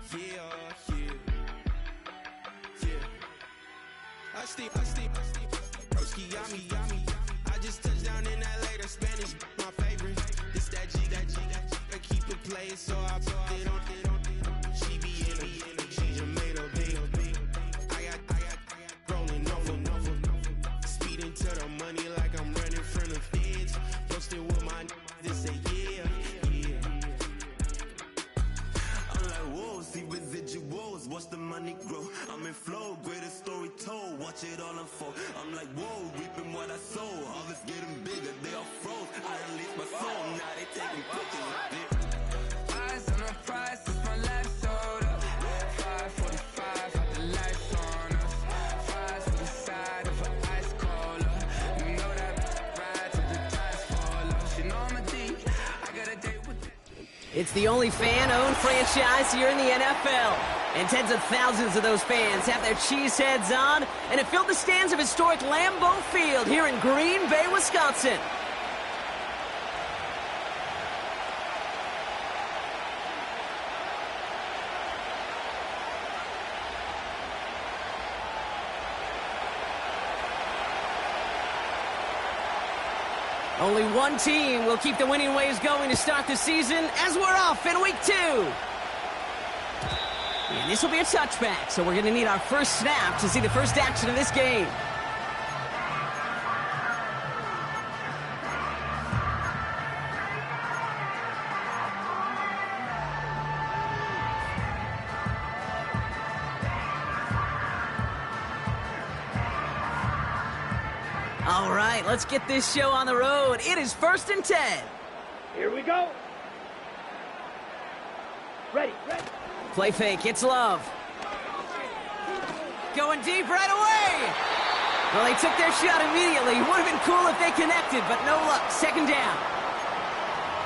I just touched down in LA, the Spanish, my favorite. This that G, I keep it playing, so I put it on. She be in it, she just made a big. I got rolling over. Speeding to the money like I'm running from the feds. Posted with my this say yeah. I'm like, whoa, see residuals, watch the money grow. I'm in flow, greatest story told, watch it all unfold. I'm like, whoa, reaping what I sow. All this getting bigger, they all froze. I released my soul, now they taking pictures of it. Eyes on the prize, since my last sold up. 5:45, got the lights on us. Fries to the side of an ice cola. You know that ride till the tires fall off. She know I'm a D, I got a date with the... It's the only fan-owned franchise here in the NFL. And tens of thousands of those fans have their cheese heads on, and it filled the stands of historic Lambeau Field here in Green Bay, Wisconsin. Only one team will keep the winning ways going to start the season as we're off in week 2. And this will be a touchback, so we're going to need our first snap to see the first action of this game. All right, let's get this show on the road. It is 1st and 10. Here we go. Ready. Play fake, it's Love. Going deep right away. Well, they took their shot immediately. Would have been cool if they connected, but no luck. 2nd down.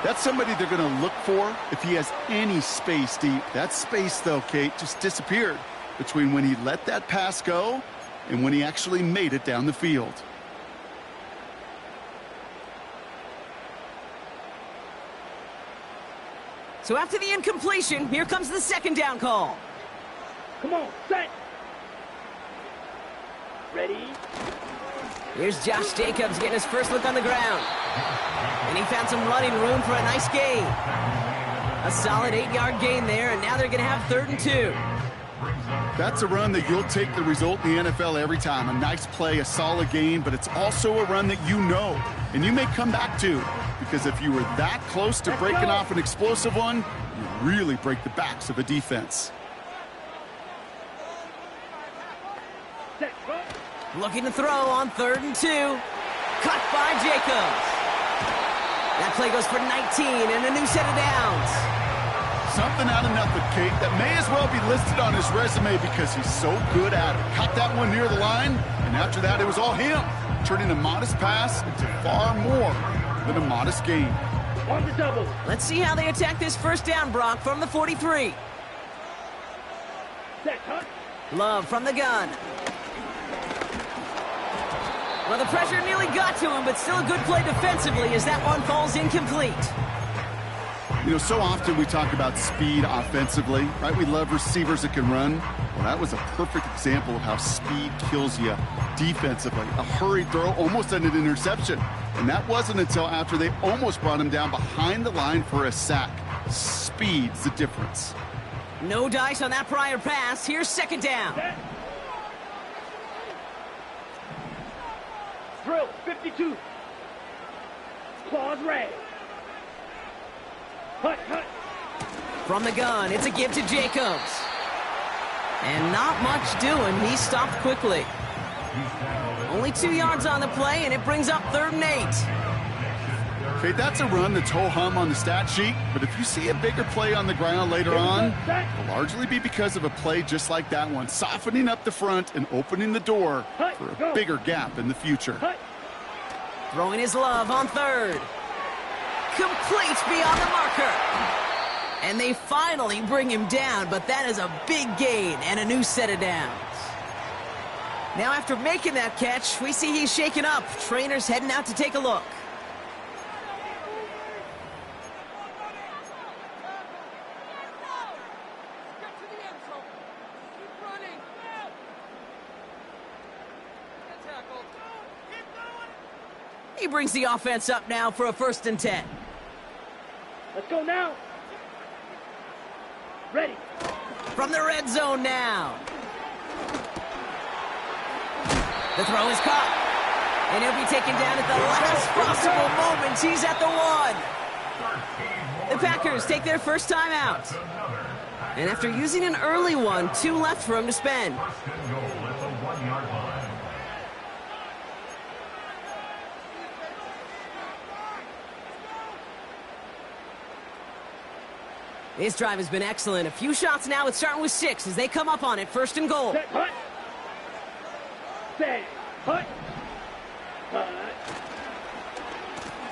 That's somebody they're going to look for if he has any space deep. That space, though, Kate, just disappeared between when he let that pass go and when he actually made it down the field. So after the incompletion, here comes the 2nd down call. Come on, set. Ready. Here's Josh Jacobs getting his first look on the ground. And he found some running room for a nice gain. A solid 8-yard gain there, and now they're going to have 3rd and 2. That's a run that you'll take the result in the NFL every time. A nice play, a solid gain, but it's also a run that you know and you may come back to. Because if you were that close to breaking off an explosive one, you really break the backs of a defense. Looking to throw on 3rd and 2. Cut by Jacobs. That play goes for 19 and a new set of downs. Something out of nothing, Kate, that may as well be listed on his resume because he's so good at it. Caught that one near the line, and after that it was all him, turning a modest pass into far more than a modest gain. On the double. Let's see how they attack this 1st down, Brock, from the 43. Set, cut. Love from the gun. Well, the pressure nearly got to him, but still a good play defensively as that one falls incomplete. You know, so often we talk about speed offensively, right? We love receivers that can run. Well, that was a perfect example of how speed kills you defensively. A hurried throw, almost an interception. And that wasn't until after they almost brought him down behind the line for a sack. Speed's the difference. No dice on that prior pass. Here's 2nd down. Drill, 52. Claws red. Cut. From the gun, it's a give to Jacobs. And not much doing. He stopped quickly. Only 2 yards on the play, and it brings up 3rd and 8. Okay, that's a run that's ho-hum on the stat sheet, but if you see a bigger play on the ground later on, it'll largely be because of a play just like that one, softening up the front and opening the door for a bigger gap in the future. Throwing his Love on 3rd. Complete beyond the marker. And they finally bring him down, but that is a big gain and a new set of downs. Now after making that catch, we see he's shaken up. Trainer's heading out to take a look. He brings the offense up now for a 1st and 10. Let's go now. Ready. From the red zone now. The throw is caught. And he'll be taken down at the last possible moment. He's at the 1. The Packers take their first time out. And after using an early one, 2 left for him to spend. This drive has been excellent. A few shots now. It's starting with 6 as they come up on it. 1st and goal. Set, hut. Set, hut.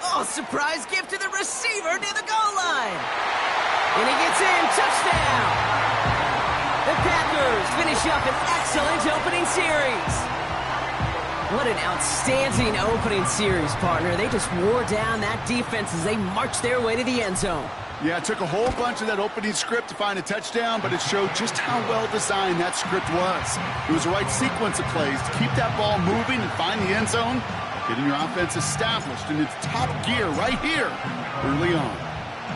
Oh, surprise gift to the receiver near the goal line. And he gets in. Touchdown. The Packers finish up an excellent opening series. What an outstanding opening series, partner. They just wore down that defense as they marched their way to the end zone. Yeah, it took a whole bunch of that opening script to find a touchdown, but it showed just how well designed that script was. It was the right sequence of plays to keep that ball moving and find the end zone, getting your offense established in its top gear right here early on.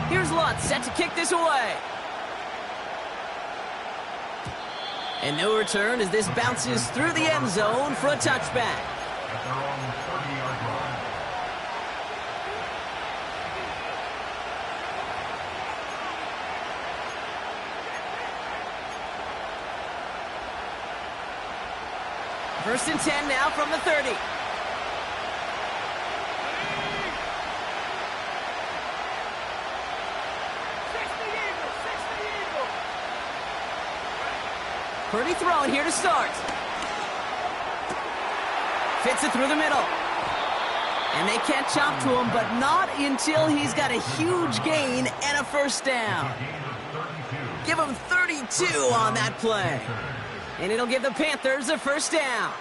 Here's Lutz set to kick this away. And no return as this bounces through the end zone for a touchback. First and 10 now from the 30. Purdy throwing here to start. Fits it through the middle. And they can't chop to him, but not until he's got a huge gain and a 1st down. Give him 32 on that play. And it'll give the Panthers a 1st down.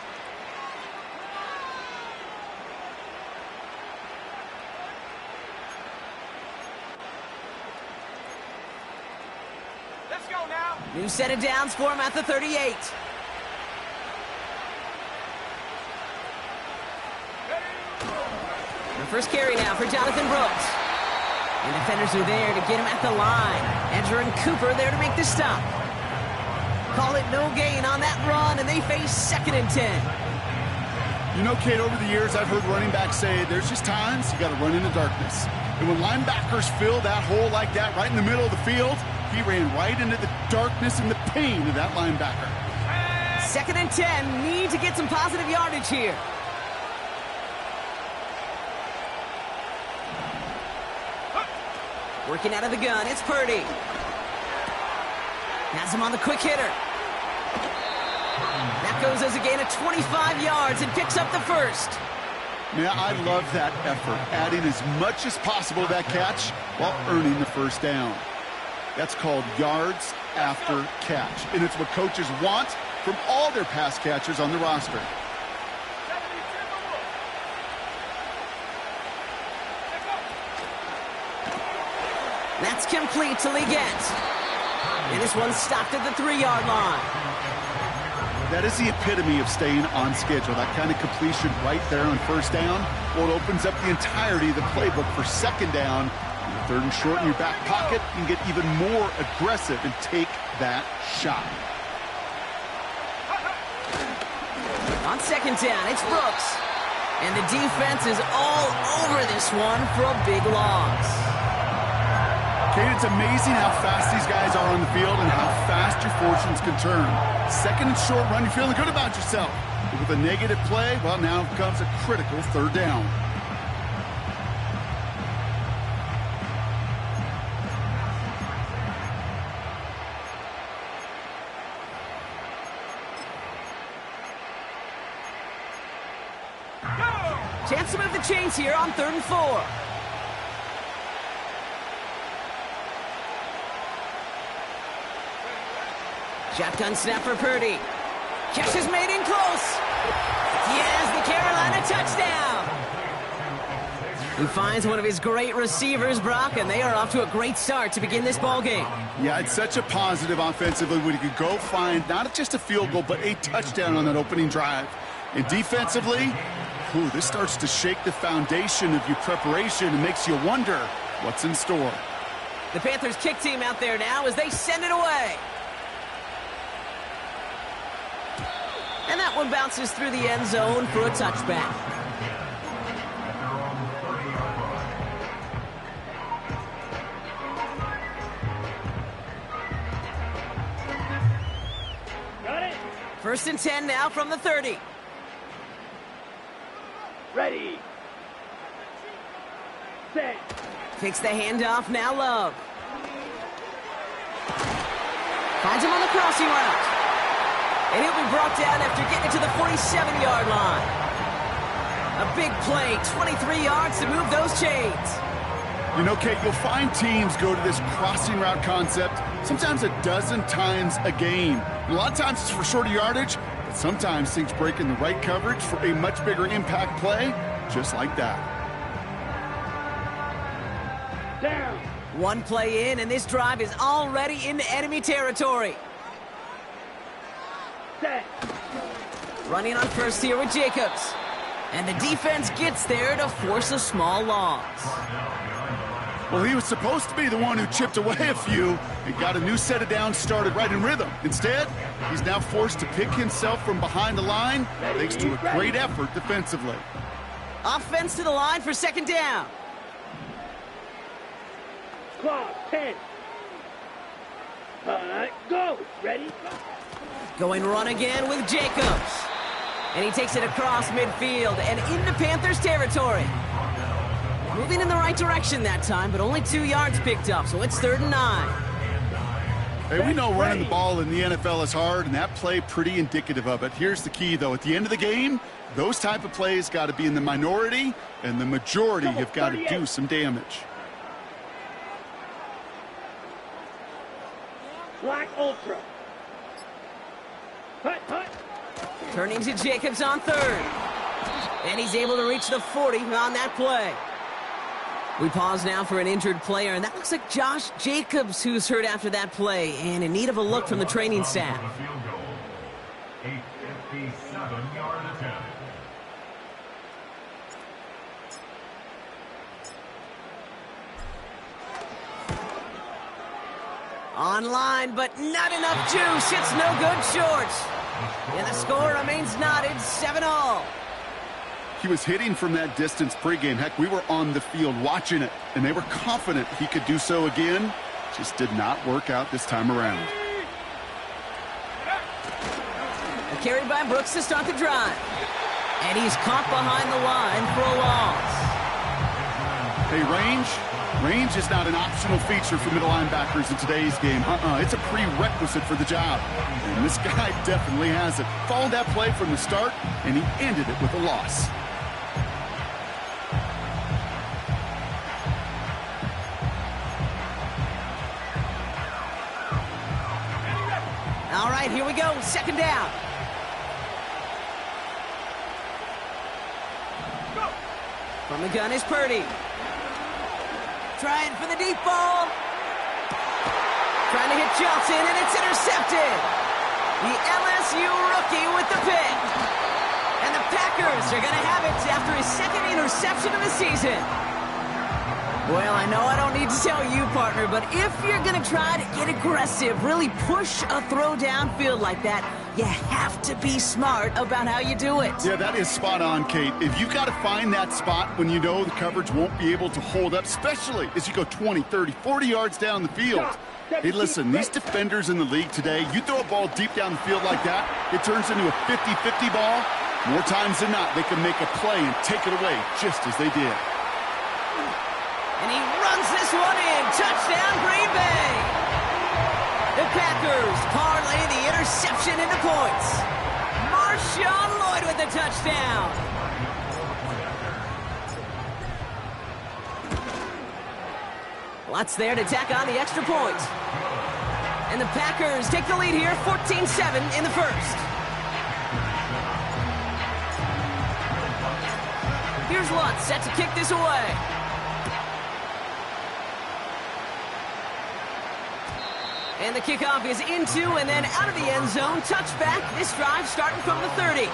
Let's go now. New set of downs for him at the 38. The first carry now for Jonathan Brooks. And defenders are there to get him at the line. Edger and Cooper there to make the stop. Call it no gain on that run, and they face 2nd and 10. You know, Kate, over the years, I've heard running backs say there's just times you got to run in the darkness. And when linebackers fill that hole like that right in the middle of the field, he ran right into the darkness and the pain of that linebacker. 2nd and 10, need to get some positive yardage here. Working out of the gun, it's Purdy. Has him on the quick hitter. That goes as a gain of 25 yards and picks up the 1st. Man, I love that effort, adding as much as possible to that catch while earning the 1st down. That's called yards after catch, and it's what coaches want from all their pass catchers on the roster. That's complete to Leggett. And this one's stopped at the 3-yard line. That is the epitome of staying on schedule. That kind of completion right there on 1st down. Well, it opens up the entirety of the playbook for 2nd down. 3rd and short in your back pocket, you can get even more aggressive and take that shot. On 2nd down, it's Brooks. And the defense is all over this one for a big loss. Kate, it's amazing how fast these guys are on the field and how fast your fortunes can turn. 2nd and short run, you're feeling good about yourself. But with a negative play, well, now comes a critical 3rd down. Chance to move the chains here on 3rd and 4. Shotgun snap for Purdy. Catch is made in close. Yes, the Carolina touchdown. He finds one of his great receivers, Brock, and they are off to a great start to begin this ball game. Yeah, it's such a positive offensively when you could go find not just a field goal, but a touchdown on that opening drive. And defensively, Ooh, this starts to shake the foundation of your preparation and makes you wonder what's in store. The Panthers kick team out there now as they send it away. And that one bounces through the end zone for a touchback. Got it. 1st and 10 now from the 30. Ready. Set. Takes the handoff, now Love. Finds him on the crossing route. And he'll be brought down after getting it to the 47-yard line. A big play, 23 yards to move those chains. You know, Kate, you'll find teams go to this crossing route concept sometimes a dozen times a game. And a lot of times it's for shorter yardage, but sometimes things break in the right coverage for a much bigger impact play, just like that. Down. One play in, and this drive is already into enemy territory. Set. Running on first here with Jacobs. And the defense gets there to force a small loss. Well, he was supposed to be the one who chipped away a few and got a new set of downs started right in rhythm. Instead, he's now forced to pick himself from behind the line thanks to a great effort defensively. Offense to the line for 2nd down. Clock. 10. Go. Ready. Going run again with Jacobs. And he takes it across midfield and into Panthers territory. Moving in the right direction that time, but only 2 yards picked up, so it's 3rd and 9. Hey, we know running the ball in the NFL is hard, and that play pretty indicative of it. Here's the key, though. At the end of the game, those type of plays got to be in the minority, and the majority have got to do some damage. Black Ultra. Hut, hut. Turning to Jacobs on 3rd. And he's able to reach the 40 on that play. We pause now for an injured player, and that looks like Josh Jacobs who's hurt after that play and in need of a look from the training staff. 857-yard attempt. Online, but not enough juice. It's no good short. And the score remains knotted, 7-all. He was hitting from that distance pregame. Heck, we were on the field watching it, and they were confident he could do so again. Just did not work out this time around. A carry by Brooks to start the drive. And he's caught behind the line for a loss. Hey, range is not an optional feature for middle linebackers in today's game. It's a prerequisite for the job. And this guy definitely has it. Followed that play from the start, and he ended it with a loss. All right, here we go. 2nd down. From the gun is Purdy. Trying for the deep ball. Trying to hit Johnson, and it's intercepted. The LSU rookie with the pick. And the Packers are going to have it after his 2nd interception of the season. Well, I know I don't need to tell you, partner, but if you're going to try to get aggressive, really push a throw downfield like that, you have to be smart about how you do it. Yeah, that is spot on, Kate. If you've got to find that spot when you know the coverage won't be able to hold up, especially as you go 20, 30, 40 yards down the field. Hey, listen, these defenders in the league today, you throw a ball deep down the field like that, it turns into a 50-50 ball. More times than not, they can make a play and take it away just as they did. And he runs this one in. Touchdown, Green Bay. The Packers parlay the interception into points. Marshawn Lloyd with the touchdown. Lots there to tack on the extra point. And the Packers take the lead here, 14-7 in the first. Here's Lutz set to kick this away. And the kickoff is into and then out of the end zone. Touchback. This drive starting from the 30.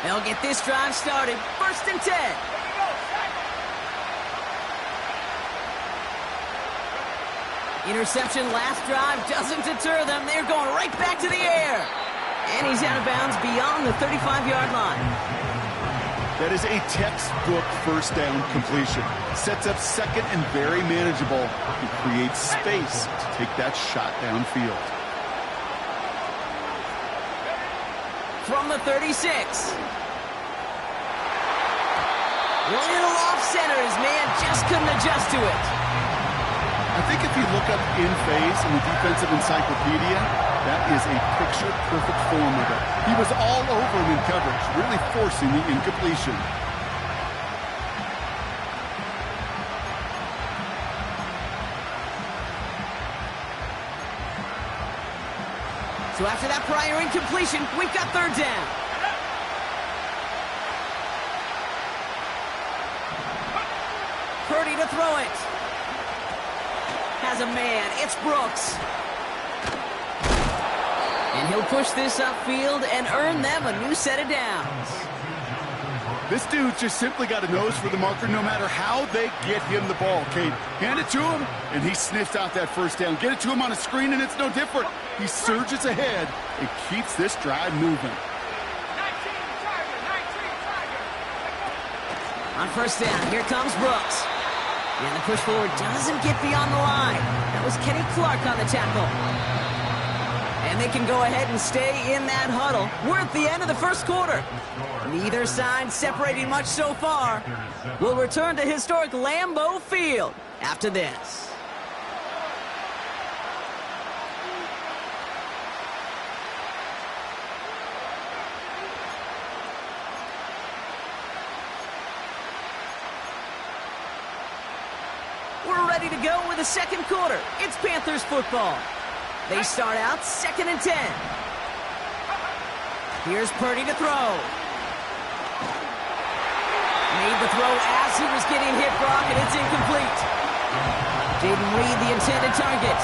They'll get this drive started. 1st and 10. Interception last drive doesn't deter them. They're going right back to the air. And he's out of bounds beyond the 35-yard line. That is a textbook first down completion. Sets up second and very manageable and creates space to take that shot downfield. From the 36. Little off center. His man just couldn't adjust to it. I think if you look up in phase in the defensive encyclopedia, that is a picture-perfect form of it. He was all over him in coverage, really forcing the incompletion. So after that prior incompletion, we've got 3rd down. Purdy to throw it. Has a man. It's Brooks. And he'll push this upfield and earn them a new set of downs. This dude just simply got a nose for the marker no matter how they get him the ball, Kate. Hand it to him, and he sniffs out that 1st down. Get it to him on a screen, and it's no different. He surges ahead and keeps this drive moving. On 1st down, here comes Brooks. And the push forward doesn't get beyond the line. That was Kenny Clark on the tackle. And they can go ahead and stay in that huddle. We're at the end of the 1st quarter. Neither side separating much so far. We'll return to historic Lambeau Field after this. We're ready to go with the 2nd quarter. It's Panthers football. They start out 2nd and 10. Here's Purdy to throw. Made the throw as he was getting hit, Brock, and it's incomplete. Didn't read the intended target.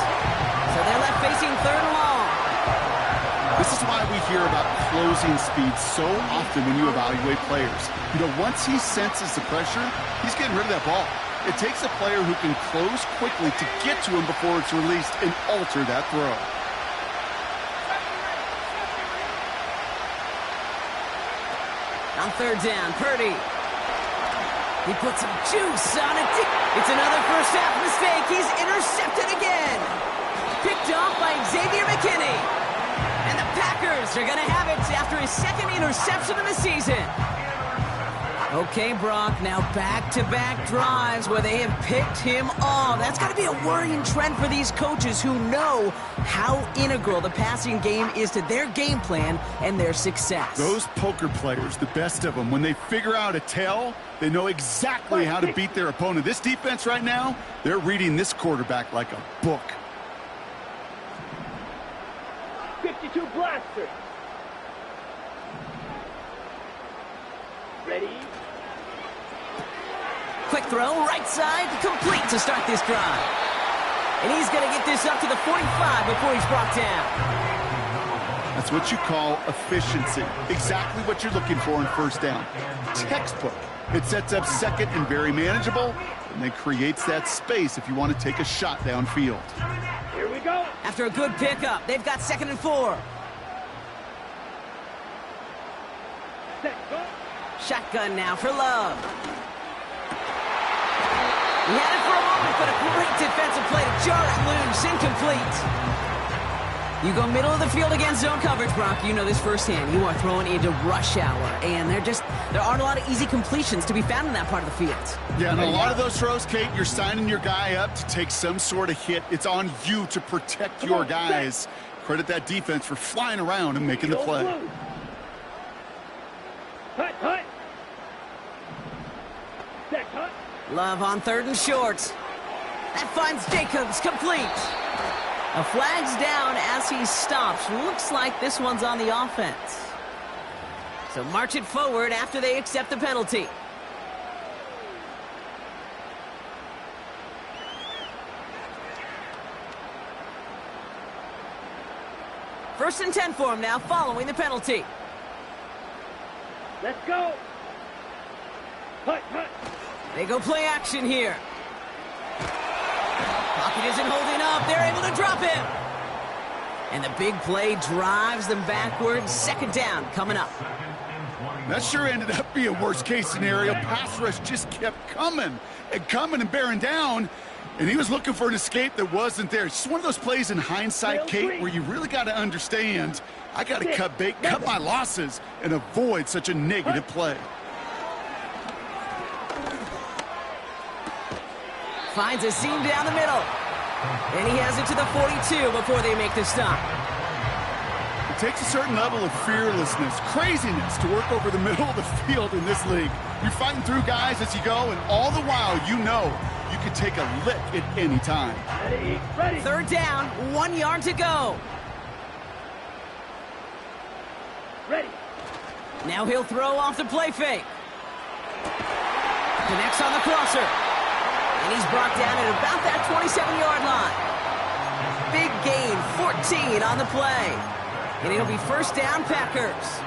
So they're left facing 3rd and long. This is why we hear about closing speed so often when you evaluate players. You know, once he senses the pressure, he's getting rid of that ball. It takes a player who can close quickly to get to him before it's released and alter that throw. On 3rd down, Purdy. He puts some juice on it. It's another first half mistake. He's intercepted again. Picked off by Xavier McKinney. And the Packers are going to have it after his 2nd interception of the season. Okay, Brock, now back-to-back drives where they have picked him off. That's got to be a worrying trend for these coaches who know how integral the passing game is to their game plan and their success. Those poker players, the best of them, when they figure out a tell, they know exactly how to beat their opponent. This defense right now, they're reading this quarterback like a book. 52 blaster. Ready? Quick throw, right side, complete to start this drive. And he's going to get this up to the 45 before he's brought down. That's what you call efficiency. Exactly what you're looking for in 1st down. Textbook. It sets up 2nd and very manageable, and then creates that space if you want to take a shot downfield. Here we go. After a good pickup, they've got 2nd and 4. Set, go. Shotgun now for Love. He had it for a moment, but a great defensive play to jar it loose. Incomplete. You go middle of the field against zone coverage, Brock. You know this firsthand. You are throwing into rush hour, and there aren't a lot of easy completions to be found in that part of the field. Yeah, and a lot of those throws, Kate, you're signing your guy up to take some sort of hit. It's on you to protect your guys. Credit that defense for flying around and making the play. Hut, hut. Set, hut. Love on 3rd and short. That finds Jacobs complete. A flag's down as he stops. Looks like this one's on the offense. So march it forward after they accept the penalty. First and 10 for him now following the penalty. Let's go. Hut, hut. They go play action here. Pocket isn't holding up. They're able to drop him. And the big play drives them backwards. Second down coming up. That sure ended up being a worst-case scenario. Pass rush just kept coming and bearing down. And he was looking for an escape that wasn't there. It's just one of those plays in hindsight, Kate, where you really got to understand, I got to cut bait, cut my losses, and avoid such a negative play. Finds a seam down the middle. And he has it to the 42 before they make the stop. It takes a certain level of fearlessness, craziness to work over the middle of the field in this league. You're fighting through guys as you go, and all the while you know you can take a lick at any time. Ready, ready. Third down, 1 yard to go. Ready. Now he'll throw off the play fake. Connects on the crosser. And he's brought down at about that 27-yard line. Big gain, 14 on the play. And it'll be first down, Packers.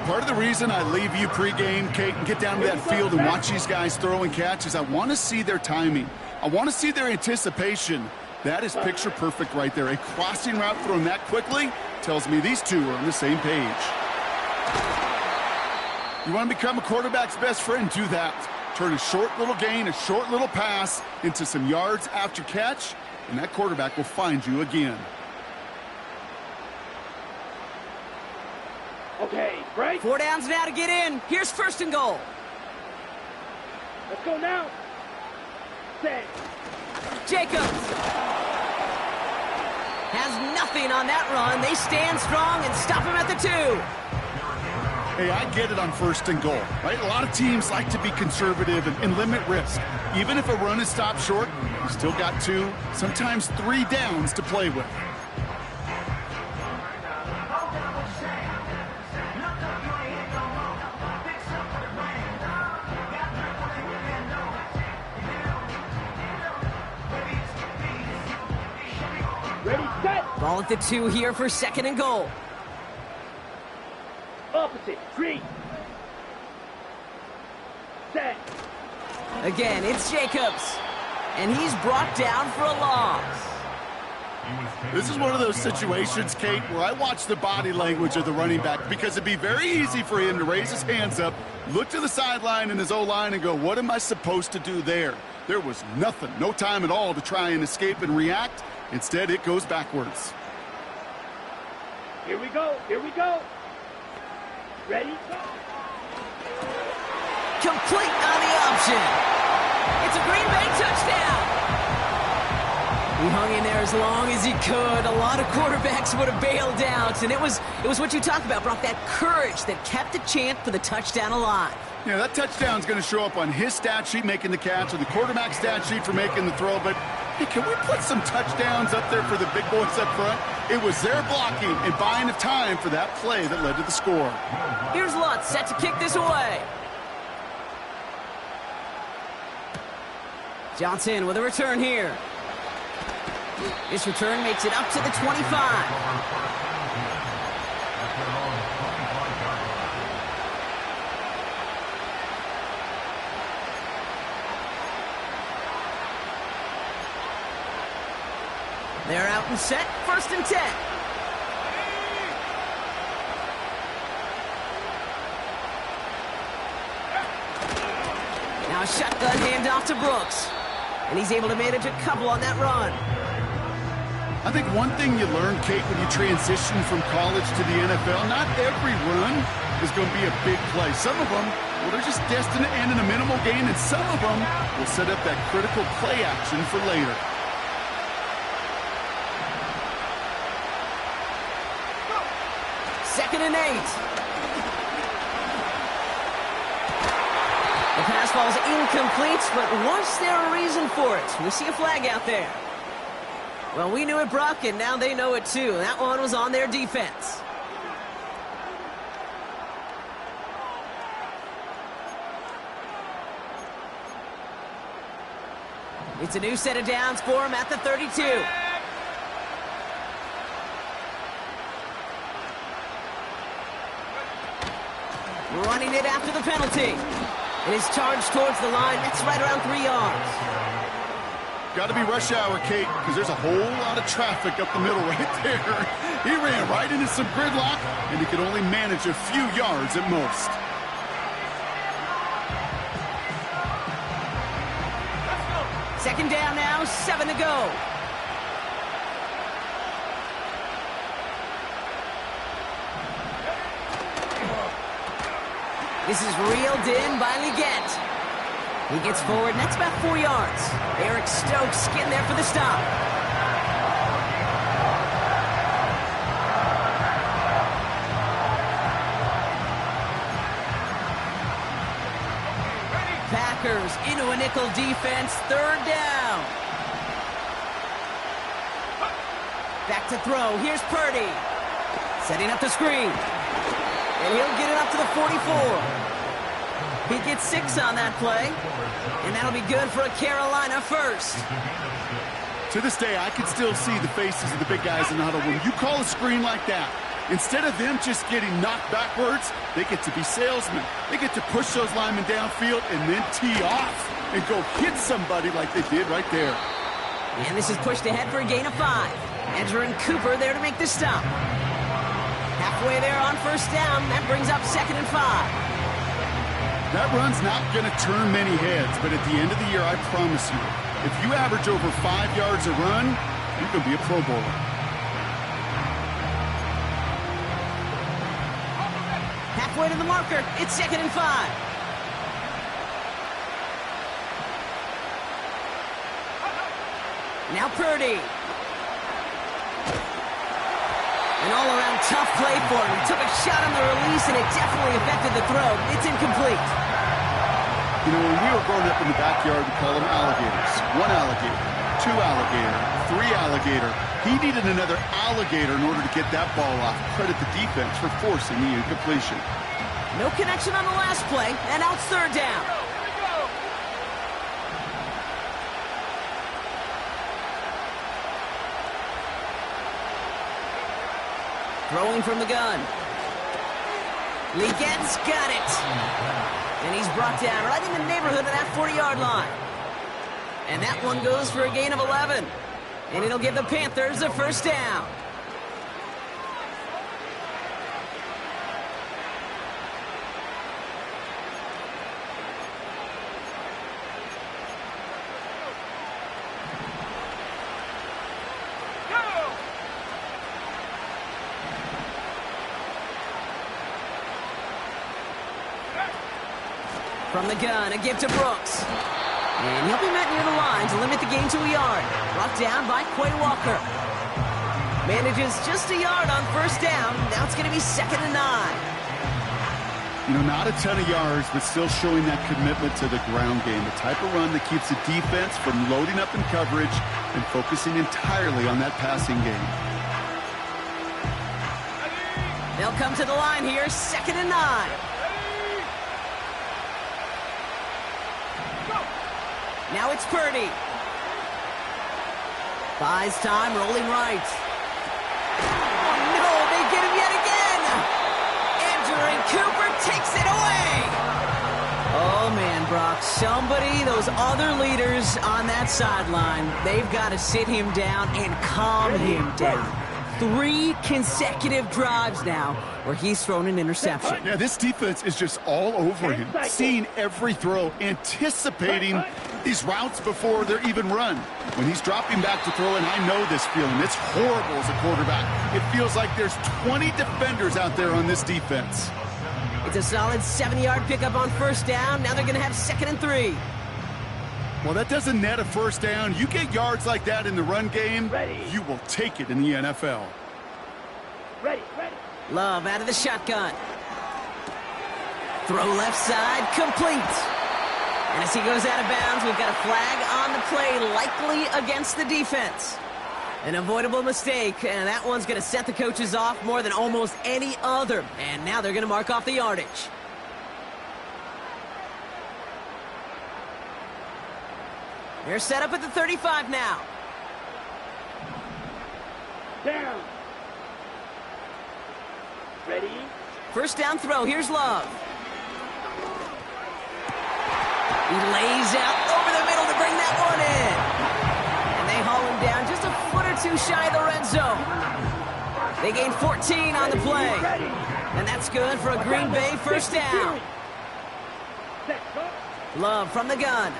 Part of the reason I leave you pregame, Kate, and get down to that field and watch these guys throw and catch is I want to see their timing. I want to see their anticipation. That is picture perfect right there. A crossing route thrown that quickly tells me these two are on the same page. You want to become a quarterback's best friend? Do that. Turn a short little gain, a short little pass into some yards after catch, and that quarterback will find you again. Okay, break. 4 downs now to get in. Here's first and goal. Let's go now. Set. Jacobs has nothing on that run. They stand strong and stop him at the 2. Hey, I get it on first and goal, right? A lot of teams like to be conservative and limit risk. Even if a run is stopped short, you still got 2, sometimes 3 downs to play with. Ready, set. Ball at the 2 here for second and goal. Opposite, tree. Set. Again, it's Jacobs. And he's brought down for a loss. This is one of those situations, Kate, where I watch the body language of the running back because it'd be very easy for him to raise his hands up, look to the sideline in his O-line and go, what am I supposed to do there? There was nothing, no time at all to try and escape and react. Instead, it goes backwards. Here we go, here we go. Ready, go. Complete on the option. It's a Green Bay touchdown. He hung in there as long as he could. A lot of quarterbacks would have bailed out, and it was what you talked about, Brock, that courage that kept the chance for the touchdown alive. Yeah, that touchdown's going to show up on his stat sheet making the catch or the quarterback stat sheet for making the throw, but hey, can we put some touchdowns up there for the big boys up front? It was their blocking and buying of time for that play that led to the score. Here's Lutz set to kick this away. Johnson with a return here. This return makes it up to the 25. They're out and set, first and 10. Now a shotgun handoff to Brooks. And he's able to manage a couple on that run. I think one thing you learn, Kate, when you transition from college to the NFL, not every run is going to be a big play. Some of them, well, they're just destined to end in a minimal gain, and some of them will set up that critical play action for later. Second and 8. The pass ball is incomplete, but was there a reason for it? We see a flag out there. Well, we knew it, Brock, and now they know it too. That one was on their defense. It's a new set of downs for him at the 32. Running it after the penalty. It is charged towards the line. That's right around 3 yards. Got to be rush hour, Kate, because there's a whole lot of traffic up the middle right there. He ran right into some gridlock, and he could only manage a few yards at most. Second down now, 7 to go. This is reeled in by Leggett. He gets forward, and that's about 4 yards. Eric Stokes getting there for the stop. Packers into a nickel defense, third down. Back to throw, here's Purdy. Setting up the screen. And he'll get it up to the 44. He gets 6 on that play, and that'll be good for a Carolina first. To this day, I can still see the faces of the big guys in the huddle. When you call a screen like that, instead of them just getting knocked backwards, they get to be salesmen. They get to push those linemen downfield and then tee off and go hit somebody like they did right there. And this is pushed ahead for a gain of 5. Andrew and Cooper there to make the stop. Halfway there on first down, that brings up 2nd and 5. That run's not going to turn many heads, but at the end of the year, I promise you, if you average over 5 yards a run, you can be a Pro Bowler. Halfway to the marker, it's 2nd and 5. Now Purdy. An all-around tough play for him. He took a shot on the release, and it definitely affected the throw. It's incomplete. You know, when we were growing up in the backyard, we call them alligators. 1 alligator, 2 alligator, 3 alligator. He needed another alligator in order to get that ball off. Credit the defense for forcing the incompletion. No connection on the last play, and now it's 3rd down. Throwing from the gun. Leggett's got it. And he's brought down right in the neighborhood of that 40-yard line. And that one goes for a gain of 11. And it'll give the Panthers a first down. From the gun, a give to Brooks. And he'll be met near the line to limit the gain to a yard. Brought down by Quay Walker. Manages just a yard on first down. Now it's going to be 2nd and 9. You know, not a ton of yards, but still showing that commitment to the ground game. The type of run that keeps the defense from loading up in coverage and focusing entirely on that passing game. They'll come to the line here, 2nd and 9. Now it's Purdy. Buys time, rolling right. Oh, no, they get him yet again. Andrew and Cooper takes it away. Oh, man, Brock, somebody, those other leaders on that sideline, they've got to sit him down and calm him down. 3 consecutive drives now where he's thrown an interception. Yeah, this defense is just all over him, seeing every throw, anticipating these routes before they're even run. When he's dropping back to throw, and I know this feeling, it's horrible as a quarterback. It feels like there's 20 defenders out there on this defense. It's a solid 70-yard pickup on first down. Now they're going to have 2nd and 3. Well, that doesn't net a first down. You get yards like that in the run game, you will take it in the NFL. Ready. Love out of the shotgun. Throw left side, complete. And as he goes out of bounds, we've got a flag on the play, likely against the defense. An avoidable mistake, and that one's going to set the coaches off more than almost any other. And now they're going to mark off the yardage. They're set up at the 35 now. Down. Ready. First down throw. Here's Love. He lays out over the middle to bring that one in. And they haul him down just a foot or two shy of the red zone. They gain 14 on the play. And that's good for a Green Bay first down. Love from the gun.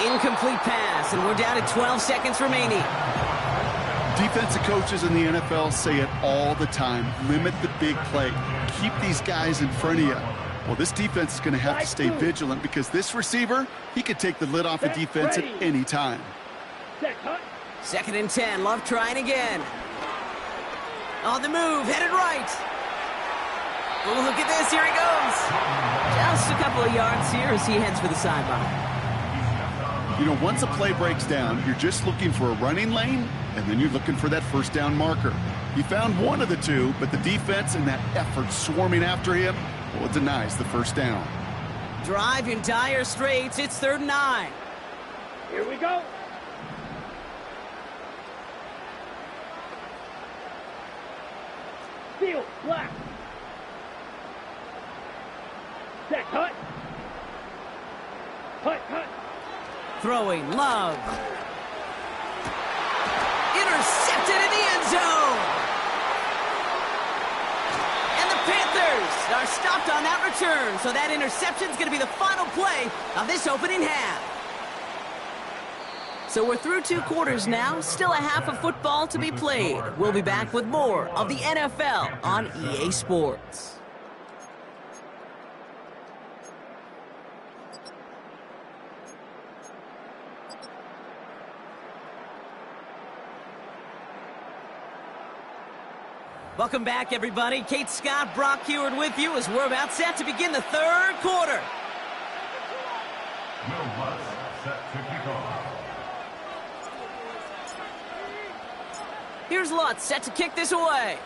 Incomplete pass, and we're down to 12 seconds remaining. Defensive coaches in the NFL say it all the time. Limit the big play. Keep these guys in front of you. Well, this defense is going to have to stay vigilant because this receiver, he could take the lid off a defense at any time. 2nd and 10. Love trying again. On the move, headed right. Oh, look at this. Here he goes. Just a couple of yards here as he heads for the sideline. You know, once a play breaks down, you're just looking for a running lane, and then you're looking for that first down marker. He found one of the two, but the defense and that effort swarming after him, well, it denies the first down. Drive in dire straits. It's 3rd and 9. Here we go. Field, black. Set, cut. Cut, cut. Throwing, Love. Intercepted in the end zone. And the Panthers are stopped on that return. So that interception is going to be the final play of this opening half. So we're through 2 quarters now. Still a half of football to be played. We'll be back with more of the NFL on EA Sports. Welcome back, everybody. Kate Scott, Brock Heward with you as we're about set to begin the 3rd quarter. Will Lutz set to kick off. Here's Lutz set to kick this away.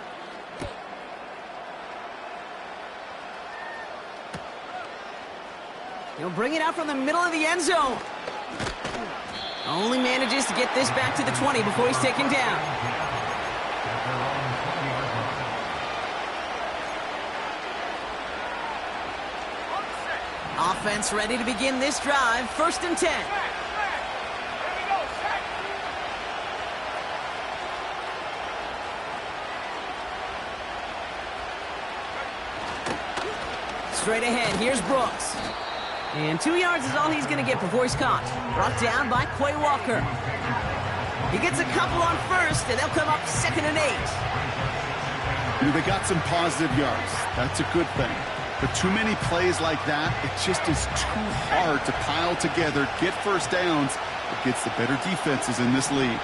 He'll bring it out from the middle of the end zone. Only manages to get this back to the 20 before he's taken down. Offense ready to begin this drive. 1st and 10. Straight ahead, here's Brooks. And 2 yards is all he's going to get before he's caught. Brought down by Quay Walker. He gets a couple on 1st, and they'll come up 2nd and 8. You know, they got some positive yards. That's a good thing. But too many plays like that, it just is too hard to pile together, get first downs against the better defenses in this league.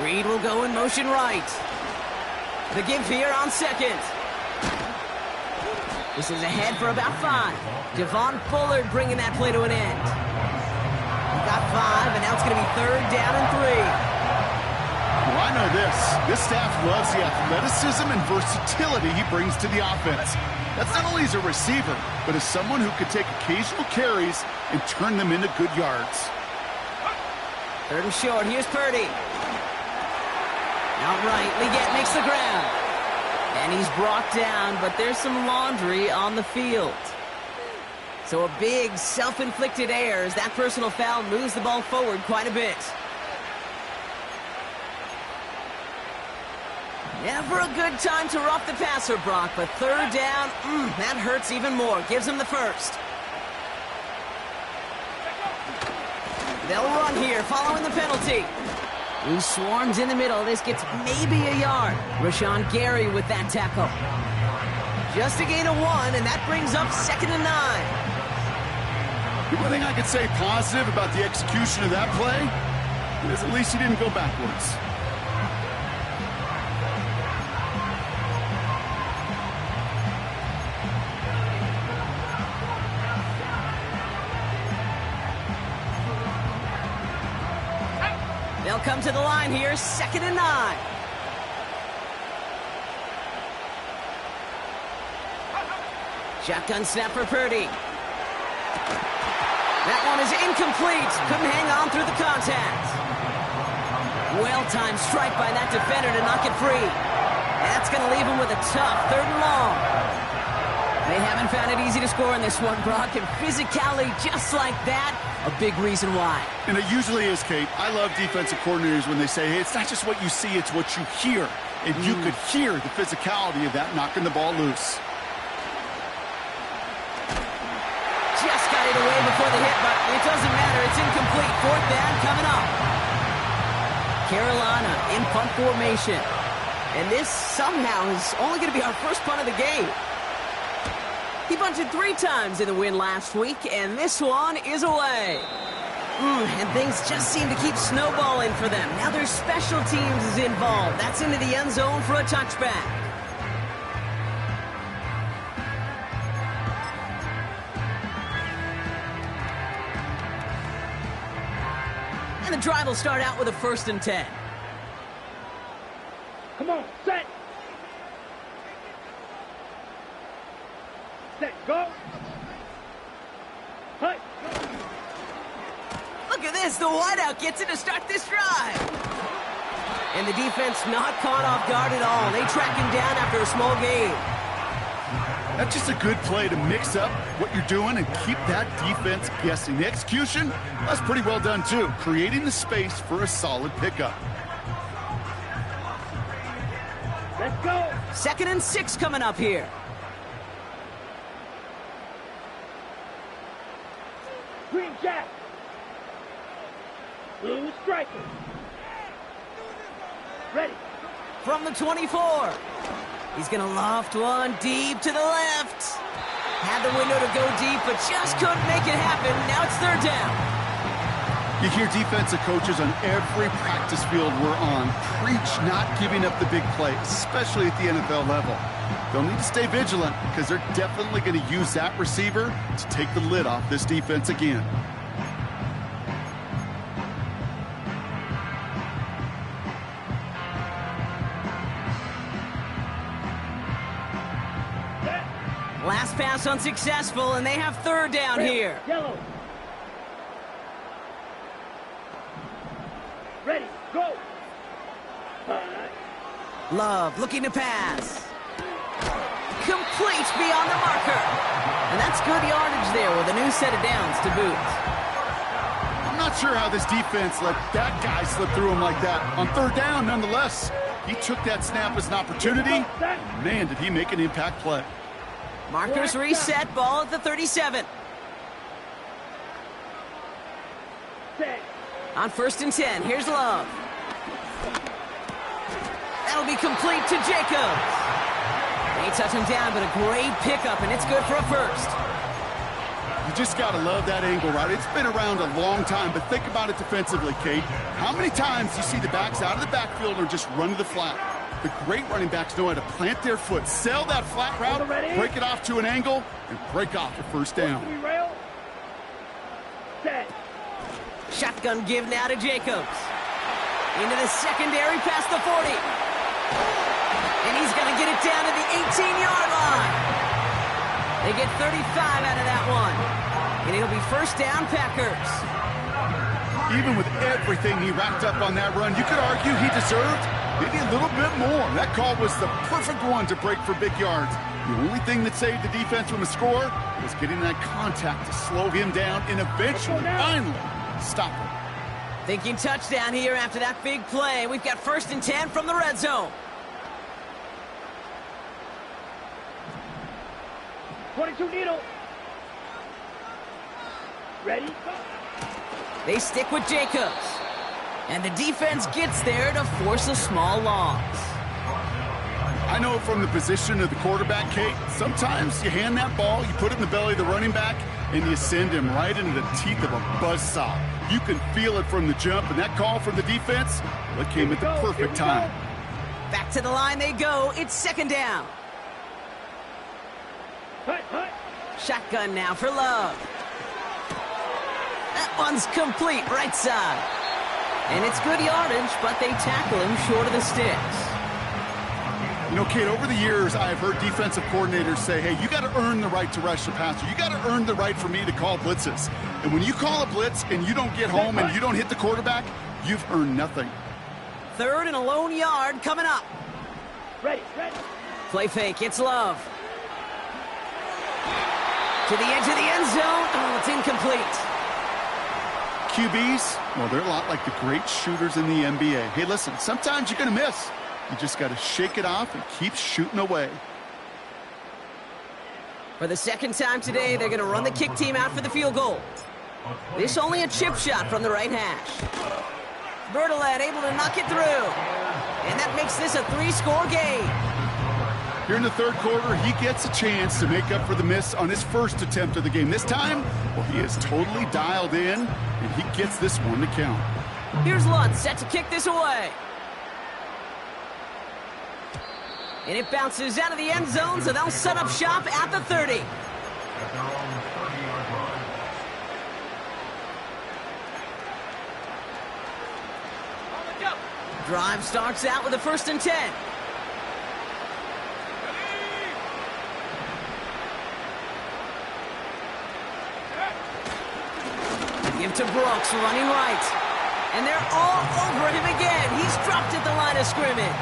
Reed will go in motion right. The give here on 2nd. This is ahead for about 5. Devon Bullard bringing that play to an end. He got 5, and now it's going to be 3rd down and 3. Well, I know this. This staff loves the athleticism and versatility he brings to the offense. That's not only as a receiver, but as someone who could take occasional carries and turn them into good yards. 3rd and short. Here's Purdy. Outright, Leggett makes the ground. And he's brought down, but there's some laundry on the field. So a big self-inflicted error as that personal foul moves the ball forward quite a bit. Never a good time to rough the passer, Brock, but 3rd down, that hurts even more. Gives him the 1st. They'll run here, following the penalty. He swarms in the middle. This gets maybe a yard. Rashawn Gary with that tackle. Just a gain of 1, and that brings up 2nd and 9. The one thing I could say positive about the execution of that play is at least he didn't go backwards. They'll come to the line here, 2nd and 9. Shotgun snap for Purdy. That one is incomplete. Couldn't hang on through the contact. Well-timed strike by that defender to knock it free. That's going to leave him with a tough 3rd and long. They haven't found it easy to score in this one, Brock, and physicality just like that, a big reason why. And it usually is, Kate. I love defensive coordinators when they say, hey, it's not just what you see, it's what you hear. And you could hear the physicality of that knocking the ball loose. Just got it away before the hit, but it doesn't matter. It's incomplete. Fourth down coming up. Carolina in punt formation. And this somehow is only going to be our first punt of the game. He bunted 3 times in the win last week, and this one is away. And things just seem to keep snowballing for them. Now their special teams is involved. That's into the end zone for a touchback. And the drive will start out with a 1st and 10. Come on, set. Set, go. Hut. Look at this, the wideout gets it to start this drive. And the defense not caught off guard at all. They track him down after a small gain. That's just a good play to mix up what you're doing and keep that defense guessing. The execution, that's pretty well done too, creating the space for a solid pickup. Let's go. 2nd and 6 coming up here. Green jack. Blue striker. Ready. From the 24. He's going to loft one deep to the left. Had the window to go deep, but just couldn't make it happen. Now it's 3rd down. You hear defensive coaches on every practice field we're on preach not giving up the big play, especially at the NFL level. They'll need to stay vigilant because they're definitely going to use that receiver to take the lid off this defense again. Last pass unsuccessful, and they have 3rd down here. Yellow. Ready, go. Love looking to pass. Complete beyond the marker. And that's good yardage there with a new set of downs to boot. I'm not sure how this defense let that guy slip through him like that. On 3rd down, nonetheless, he took that snap as an opportunity. Man, did he make an impact play. Markers reset, ball at the 37. Set. On 1st and 10, here's Love. That'll be complete to Jacobs. They touch him down, but a great pickup, and it's good for a 1st. You just got to love that angle, right? It's been around a long time, but think about it defensively, Kate. How many times do you see the backs out of the backfield or just run to the flat? The great running backs know how to plant their foot, sell that flat route, break it off to an angle, and break off a 1st down. Rail. Set. Shotgun give now to Jacobs. Into the secondary past the 40. And he's going to get it down to the 18-yard line. They get 35 out of that one. And it'll be 1st down, Packers. Even with everything he racked up on that run, you could argue he deserved maybe a little bit more. That call was the perfect one to break for big yards. The only thing that saved the defense from a score was getting that contact to slow him down and eventually, finally, stop him. Thinking touchdown here after that big play. We've got 1st and 10 from the red zone. 22 needle. Ready, go. They stick with Jacobs. And the defense gets there to force a small loss. I know from the position of the quarterback, Kate, sometimes you hand that ball, you put it in the belly of the running back, and you send him right into the teeth of a buzzsaw. You can feel it from the jump, and that call from the defense, well, it came at the perfect time. Back to the line they go. It's 2nd down. Hut. Shotgun now for Love. That one's complete, right side. And it's good yardage, but they tackle him short of the sticks. You know, Kate, over the years, I've heard defensive coordinators say, hey, you got to earn the right to rush the passer. You got to earn the right for me to call blitzes. And when you call a blitz and you don't get home and you don't hit the quarterback, you've earned nothing. 3rd and a lone yard coming up. Ready. Play fake, it's Love. To the edge of the end zone. Oh, it's incomplete. QBs, well, they're a lot like the great shooters in the NBA. Hey, listen, sometimes you're going to miss. You just got to shake it off and keep shooting away. For the second time today, they're going to run the kick team out for the field goal. This only a chip shot from the right hash. Bertolet able to knock it through. And that makes this a 3-score game. Here in the third quarter, he gets a chance to make up for the miss on his first attempt of the game. This time, well, he is totally dialed in, and he gets this one to count. Here's Lutz set to kick this away. And it bounces out of the end zone, so they'll set up shop at the 30. At their own 30-yard line. Drive starts out with a 1st and 10. Give to Brooks, running right. And they're all over him again. He's dropped at the line of scrimmage.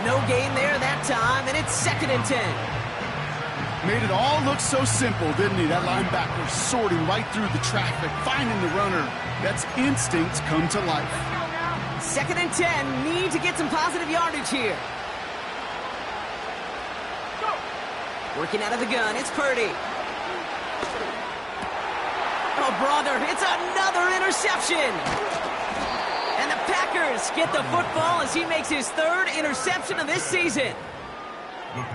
No gain there that time, and it's 2nd and 10. Made it all look so simple, didn't he? That linebacker sorting right through the traffic, finding the runner. That's instincts come to life. 2nd and 10, need to get some positive yardage here. Working out of the gun, it's Purdy. Oh, brother, it's another interception. And the Packers get the football as he makes his 3rd interception of this season.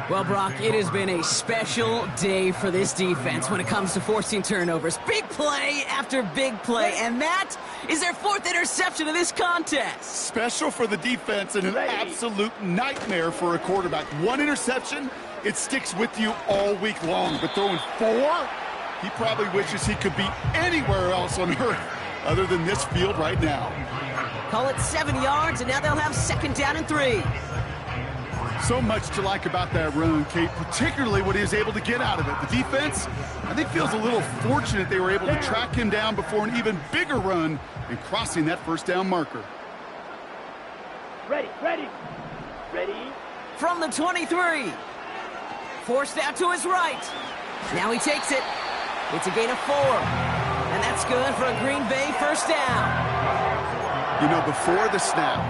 Well, Brock, it has been a special day for this defense when it comes to forcing turnovers. Big play after big play, and that is their 4th interception of this contest. Special for the defense and an absolute nightmare for a quarterback. 1 interception, it sticks with you all week long, but throwing 4, he probably wishes he could be anywhere else on earth other than this field right now. Call it 7 yards, and now they'll have 2nd down and 3. So much to like about that run, Kate, particularly what he was able to get out of it. The defense, I think, feels a little fortunate they were able to track him down before an even bigger run and crossing that 1st down marker. Ready. From the 23. Forced out to his right. Now he takes it. It's a gain of 4. And that's good for a Green Bay 1st down. You know, before the snap,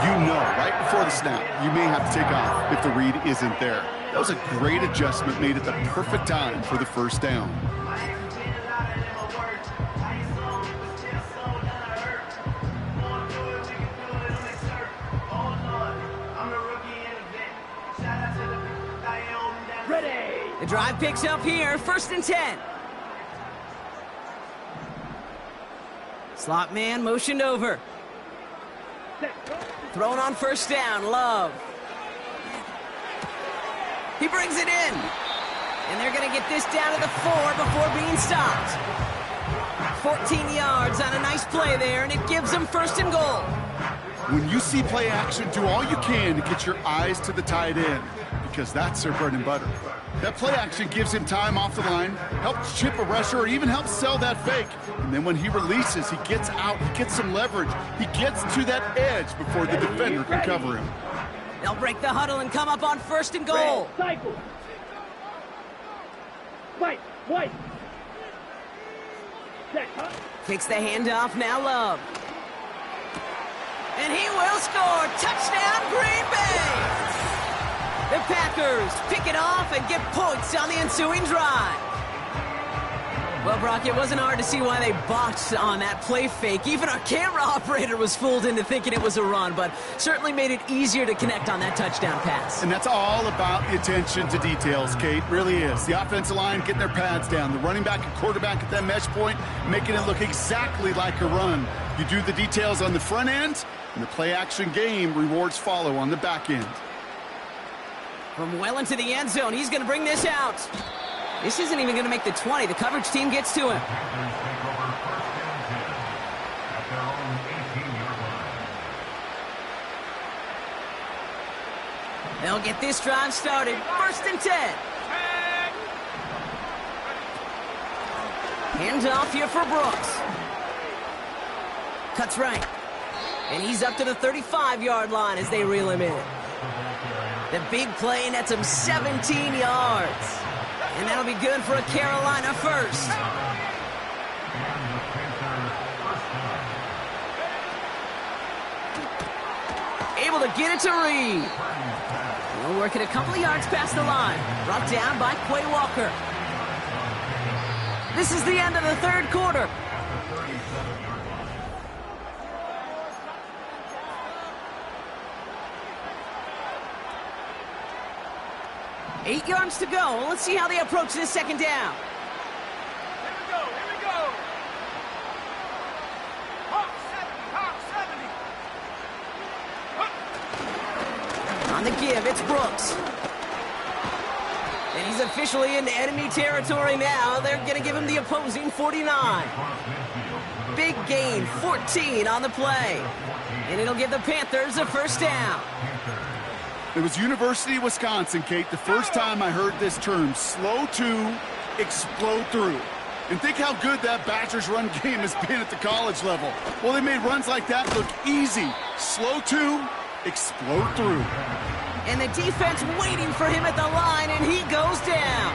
right before the snap, you may have to take off if the read isn't there. That was a great adjustment made at the perfect time for the 1st down. Ready. The drive picks up here, 1st and 10. Slot man motioned over. Thrown on 1st down, Love. He brings it in. And they're going to get this down to the 4 before being stopped. 14 yards on a nice play there, and it gives them 1st and goal. When you see play action, do all you can to get your eyes to the tight end, because that's their bread and butter. That play action gives him time off the line, helps chip a rusher, or even helps sell that fake. And then when he releases, he gets out, he gets some leverage. He gets to that edge before the defender can cover him. They'll break the huddle and come up on 1st and goal. Cycle. White. Set, huh? Takes the handoff, now Love. And he will score. Touchdown, Green Bay! The Packers pick it off and get points on the ensuing drive. Well, Brock, it wasn't hard to see why they botched on that play fake. Even our camera operator was fooled into thinking it was a run, but certainly made it easier to connect on that touchdown pass. And that's all about the attention to details, Kate. Really is. The offensive line getting their pads down. The running back and quarterback at that mesh point, making it look exactly like a run. You do the details on the front end, and the play-action game rewards follow on the back end. From well into the end zone, he's going to bring this out. This isn't even going to make the 20. The coverage team gets to him. Panthers take over 1st and 10 at their own 18-yard line. They'll get this drive started. 1st and 10. Hands off here for Brooks. Cuts right. And he's up to the 35-yard line as they reel him in. The big play nets him 17 yards. And that'll be good for a Carolina first. And the Panthers first down. Able to get it to Reed. He'll work it a couple of yards past the line. Brought down by Quay Walker. This is the end of the third quarter. 8 yards to go. Let's see how they approach this second down. Here we go, here we go. Hawk 70, Hawk 70. On the give, it's Brooks. And he's officially in enemy territory now. They're going to give him the opposing 49. Big gain, 14 on the play. And it'll give the Panthers a first down. It was University of Wisconsin, Kate, the first time I heard this term, slow to explode through. And think how good that Badgers run game has been at the college level. Well, they made runs like that look easy. Slow to explode through. And the defense waiting for him at the line, and he goes down.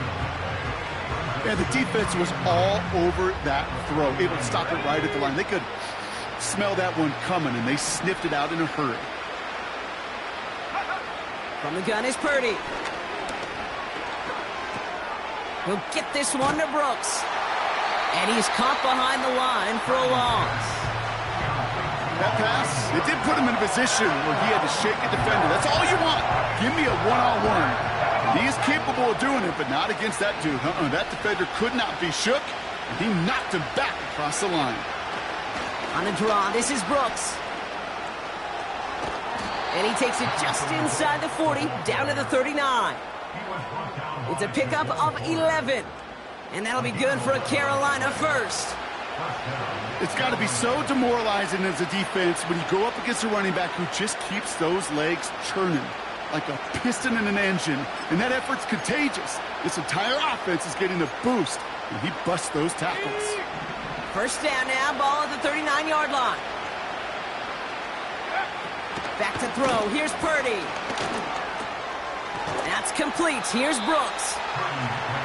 Yeah, the defense was all over that throw, able to stop it right at the line. They could smell that one coming, and they sniffed it out in a hurry. From the gun is Purdy. He'll get this one to Brooks. And he's caught behind the line for a loss. That pass, it did put him in a position where he had to shake a defender. That's all you want. Give me a one-on-one. He is capable of doing it, but not against that dude. That defender could not be shook, and he knocked him back across the line. On the draw, this is Brooks. And he takes it just inside the 40, down to the 39. It's a pickup of 11. And that'll be good for a Carolina first. It's got to be so demoralizing as a defense when you go up against a running back who just keeps those legs churning like a piston in an engine. And that effort's contagious. This entire offense is getting a boost, and he busts those tackles. First down now, ball at the 39-yard line. Back to throw. Here's Purdy. That's complete. Here's Brooks.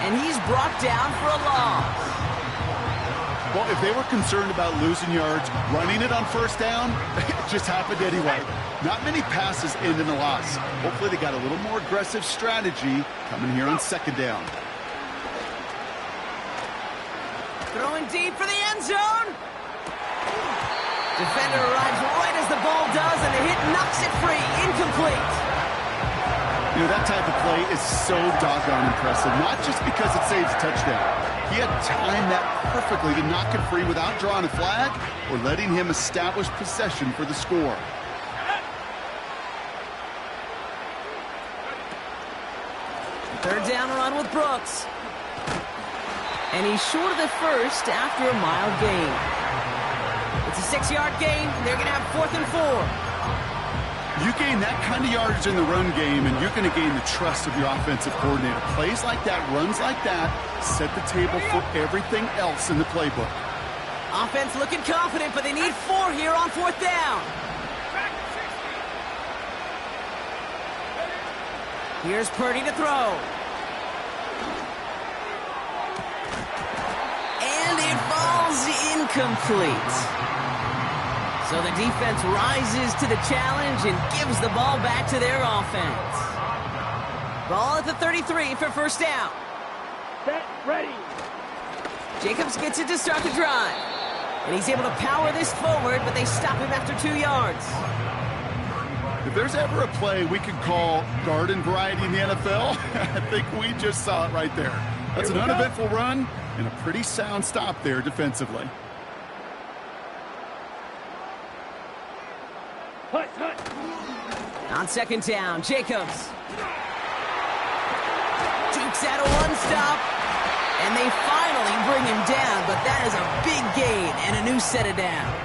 And he's brought down for a loss. Well, if they were concerned about losing yards, running it on first down, it just happened anyway. Not many passes end in a loss. Hopefully they got a little more aggressive strategy coming here on second down. Throwing deep for the end zone. Defender arrives right as the ball does, and the hit knocks it free. Incomplete. You know, that type of play is so doggone impressive, not just because it saves a touchdown. He had timed that perfectly to knock it free without drawing a flag or letting him establish possession for the score. Third down run with Brooks. And he's short of the first after a mild gain. It's a 6-yard gain. They're going to have 4th and 4. You gain that kind of yardage in the run game, and you're going to gain the trust of your offensive coordinator. Plays like that, runs like that, set the table for everything else in the playbook. Offense looking confident, but they need 4 here on 4th down. Here's Purdy to throw. And it falls incomplete. So the defense rises to the challenge and gives the ball back to their offense. Ball at the 33 for first down. Set, ready. Jacobs gets it to start the drive. And he's able to power this forward, but they stop him after 2 yards. If there's ever a play we could call garden variety in the NFL, I think we just saw it right there. That's an uneventful run and a pretty sound stop there defensively. Hut, hut. On second down, Jacobs. Dukes out of one stop. And they finally bring him down, but that is a big gain and a new set of downs.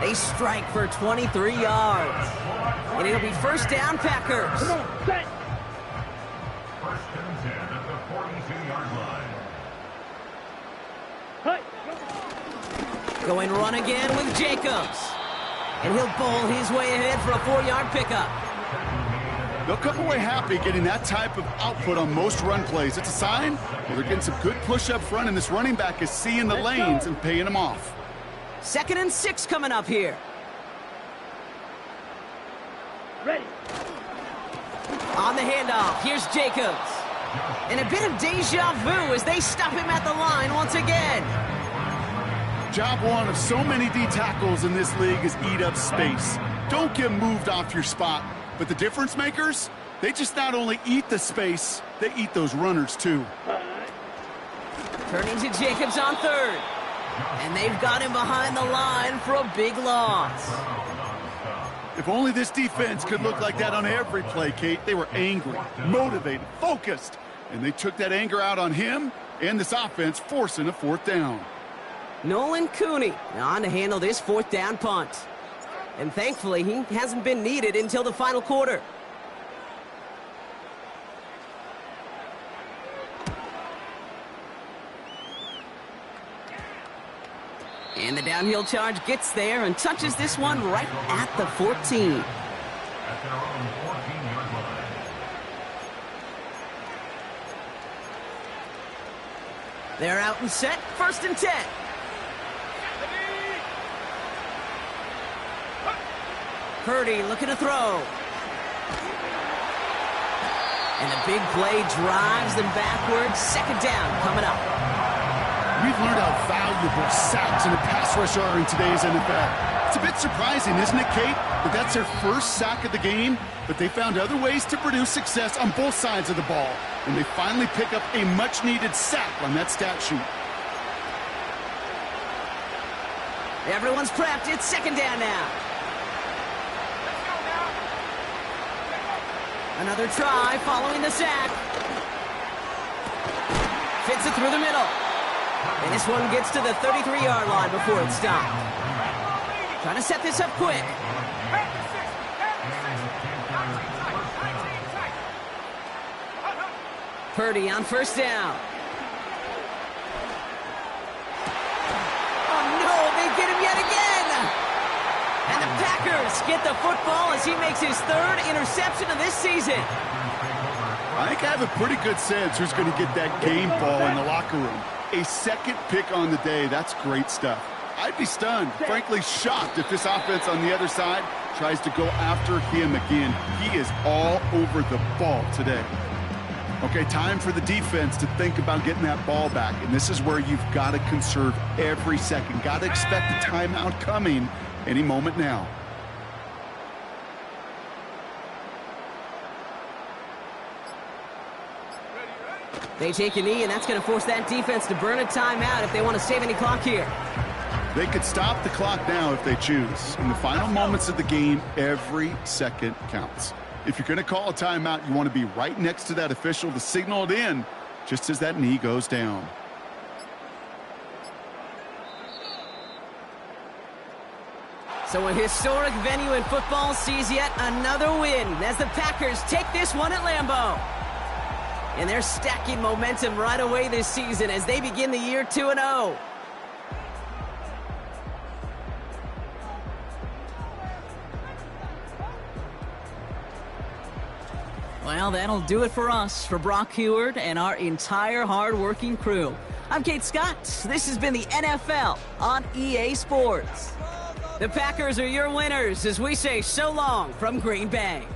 They strike for 23 yards. And it'll be first down, Packers. Come on, set. First and 10 at the 42-yard line. Hut. Going run again with Jacobs. And he'll bowl his way ahead for a 4-yard pickup. They'll come away happy getting that type of output on most run plays. It's a sign they're getting some good push up front, and this running back is seeing the lanes and paying them off. 2nd and 6 coming up here. Ready. On the handoff, here's Jacobs. And a bit of deja vu as they stop him at the line once again. Job one of so many D tackles in this league is eat up space. Don't get moved off your spot. But the difference makers, they just not only eat the space, they eat those runners too. Turning to Jacobs on 3rd. And they've got him behind the line for a big loss. If only this defense could look like that on every play, Kate. They were angry, motivated, focused, and they took that anger out on him and this offense, forcing a 4th down. Nolan Cooney on to handle this 4th down punt. And thankfully, he hasn't been needed until the final quarter. And the downhill charge gets there and touches this one right at the 14. At their own 14-yard line. They're out and set, 1st and 10. Purdy looking to throw. And the big play drives them backwards. 2nd down coming up. We've learned how valuable sacks and a pass rush are in today's NFL. It's a bit surprising, isn't it, Kate, that that's their first sack of the game, but they found other ways to produce success on both sides of the ball, and they finally pick up a much-needed sack on that stat sheet. Everyone's prepped. It's 2nd down now. Another try following the sack. Fits it through the middle. And this one gets to the 33-yard line before it's stopped. Trying to set this up quick. Purdy on 1st down. Oh no, they get him yet again! And the Packers get the football as he makes his 3rd interception of this season. I think I have a pretty good sense who's going to get that game ball in the locker room. A 2nd pick on the day, that's great stuff. I'd be stunned, frankly shocked, if this offense on the other side tries to go after him again. He is all over the ball today. Okay, time for the defense to think about getting that ball back, and this is where you've got to conserve every second. Got to expect a timeout coming any moment now. They take a knee, and that's going to force that defense to burn a timeout if they want to save any clock here. They could stop the clock now if they choose. In the final moments of the game, every second counts. If you're going to call a timeout, you want to be right next to that official to signal it in just as that knee goes down. So a historic venue in football sees yet another win as the Packers take this one at Lambeau. And they're stacking momentum right away this season as they begin the year 2-0. Well, that'll do it for us, for Brock Heward and our entire hard-working crew. I'm Kate Scott. This has been the NFL on EA Sports. The Packers are your winners as we say so long from Green Bay.